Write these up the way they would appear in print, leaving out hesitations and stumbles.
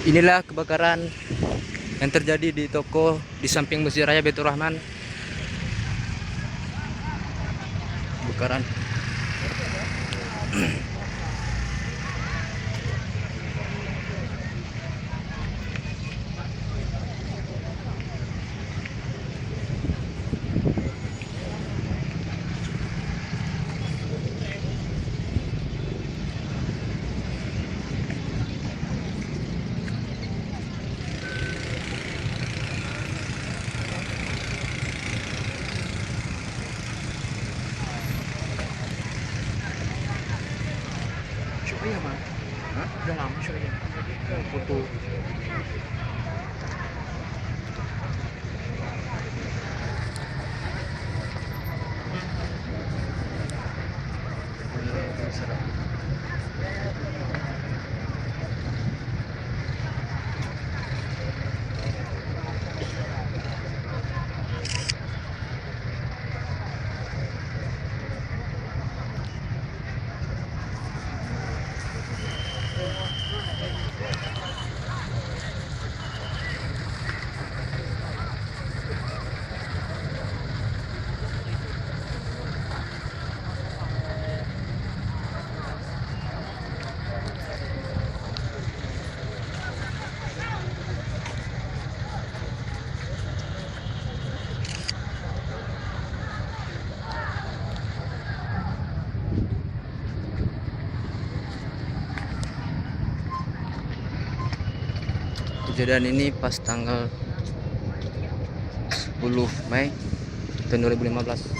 Inilah kebakaran yang terjadi di toko di samping Masjid Raya Baitur Rahman. Kebakaran. Iya bang, udah lama ya. Foto. Kejadian ini pas tanggal 10 Mei tahun 2015.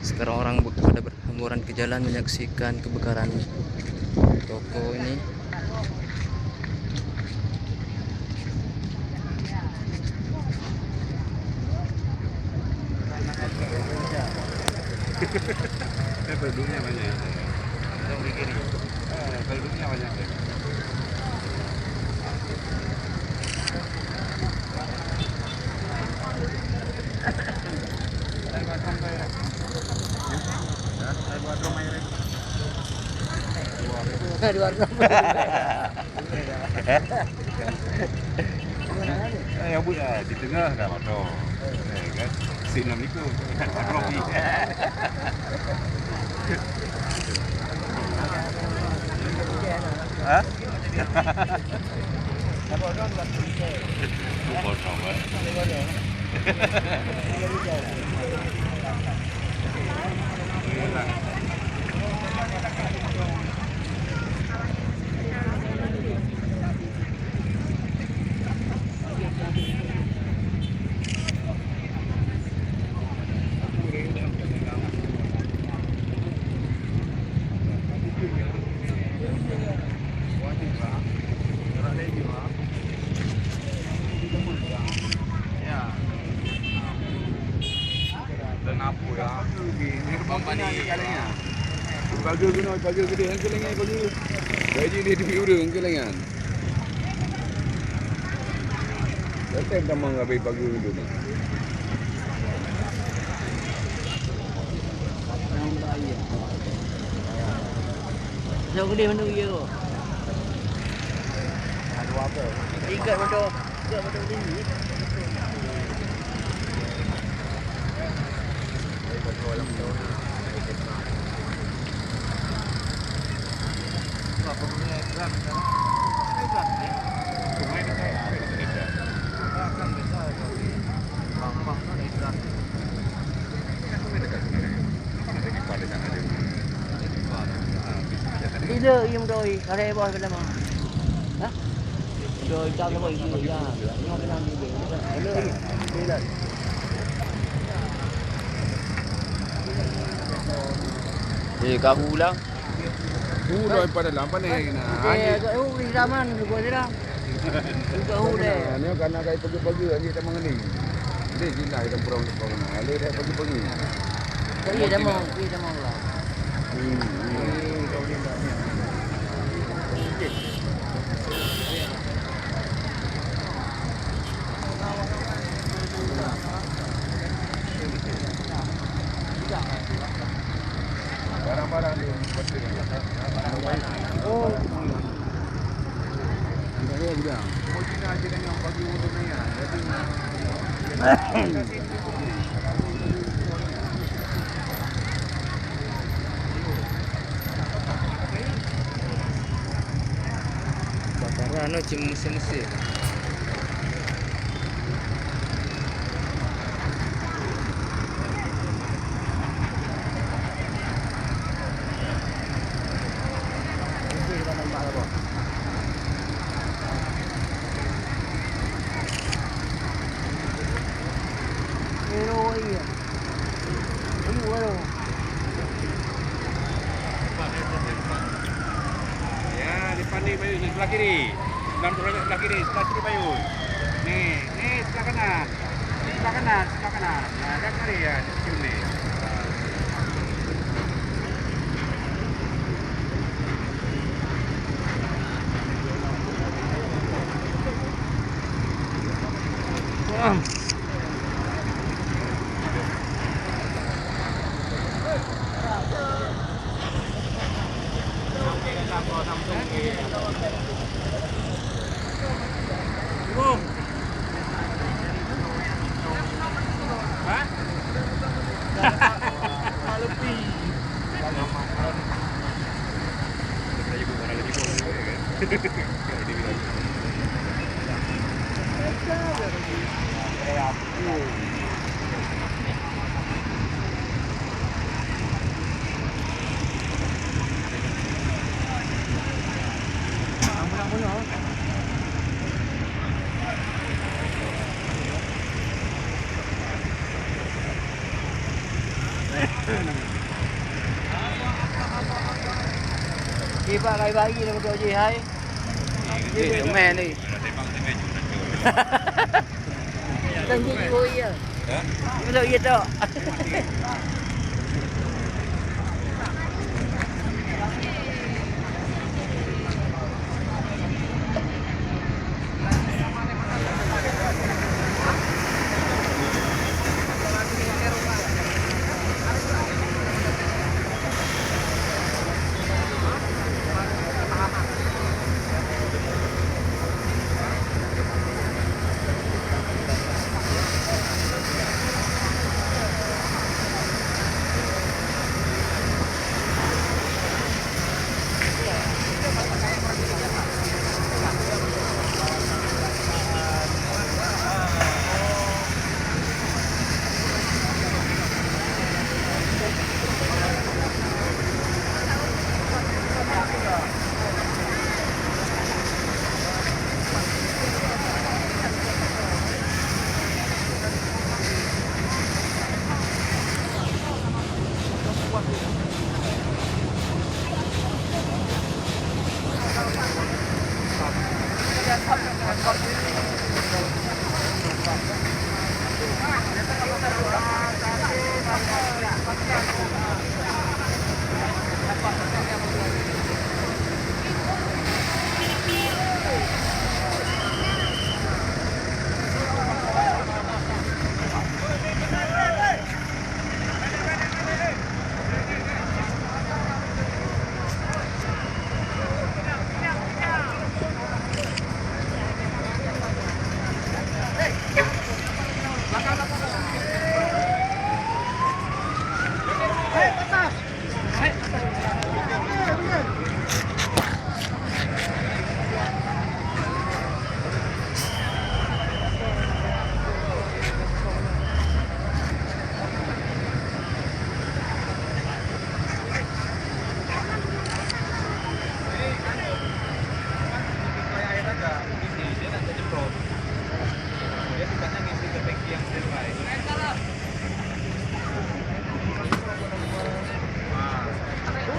Sekarang orang pada berhamburan ke jalan menyaksikan kebakaran toko ini. Penduduknya banyak. Penduduknya banyak. Di warna. Yang bu di tengah dah motor. Kan sinam itu kopi. Hah? Potong kan? Bagus guna, bagus gede, angkat lengan bagus. Gaji dia di ura, angkat lengan. Datang tamang abai bagus dulu ni. Jauh gede mana dia tu? Ada apa? Ikat motor tinggi. Bila ia mendoi, kalau dia bawa dalam. Hah? Mendoi jam apa itu ya? Yang kena ambil. Bila lagi? Bila? Kahu lang. Dah pada lampan ni kena. Agak di zaman juga dia. Juga deh. Ni kan nak kai pagi-pagi lagi tamang ni. Dia gila kita purang purang. Lalu dia pagi-pagi. Iya dah mau lah. Barang-barang dia. Oh. bilang. Mau Cina aja kan yang bagi motornya. Jadi Bakaran no cim musim-musim. Pero iya. Ini walau. ya depan nih Bayu, sebelah kiri. Sebelah kiri Bayu. Nih sebelah kanan. Sebelah kanan. Nah, kan kiri ya, di sini. Iba kay bagi na ko ji hai. Lumayan nih. Dan ji ko iya. Ya? Betul iya tu.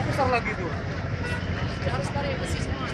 Besar lagi tuh. Harus tarik besi semua.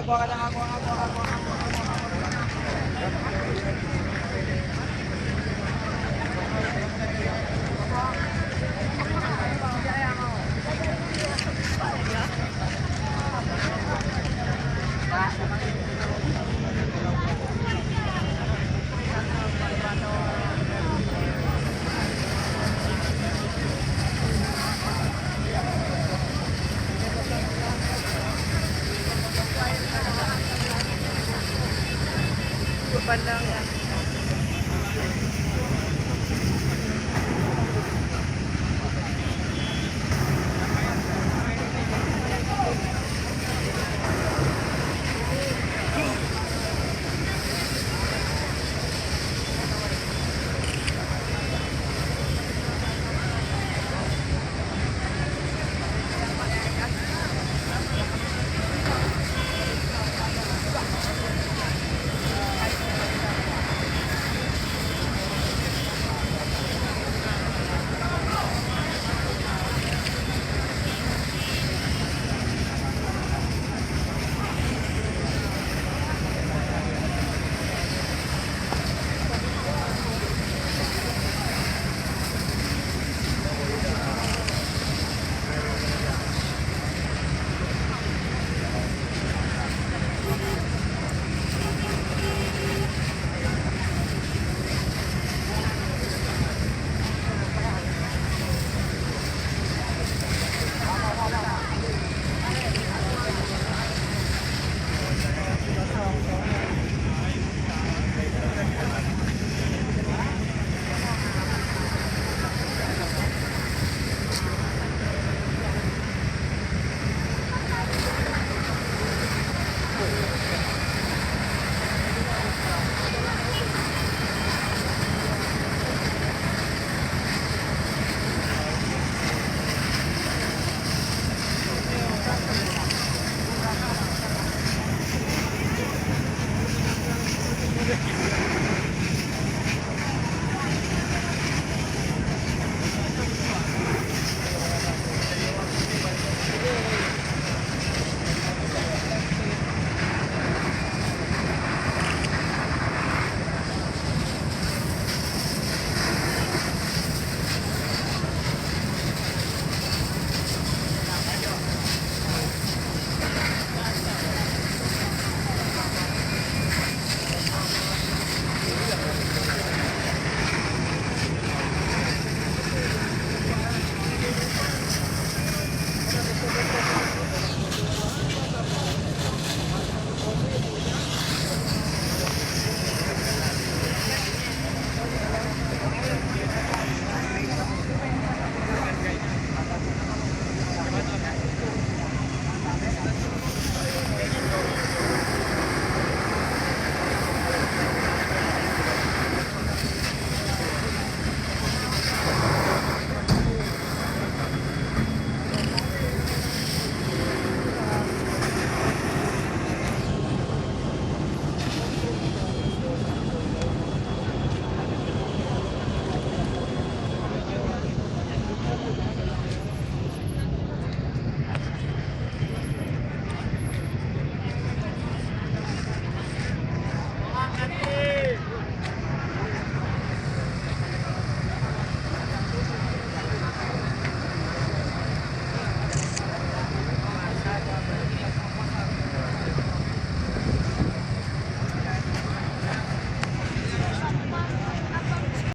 Aku kadang aku. Pandang ya.